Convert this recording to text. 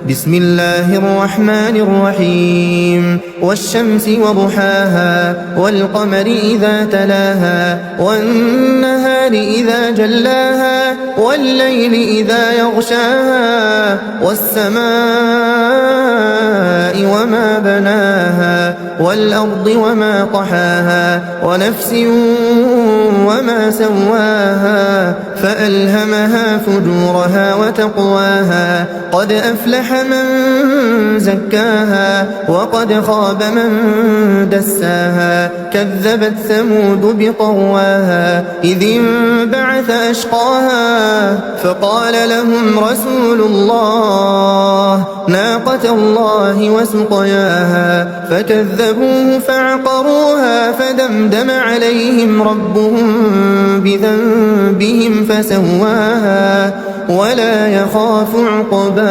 بسم الله الرحمن الرحيم والشمس وضحاها والقمر إذا تلاها والنهار إذا جلاها والليل إذا يغشاها والسماء وما بناها والأرض وما طحاها ونفس وما سواها فألهمها فجورها وتقواها قد أفلح من زكاها وقد خاب من دساها كذبت ثمود بطغواها إذ انبعث أشقاها فقال لهم رسول الله ناقة الله وسقياها فكذبوه فعقروها فدمدم عليهم ربهم بذنبهم فسواها ولا يخاف عقباها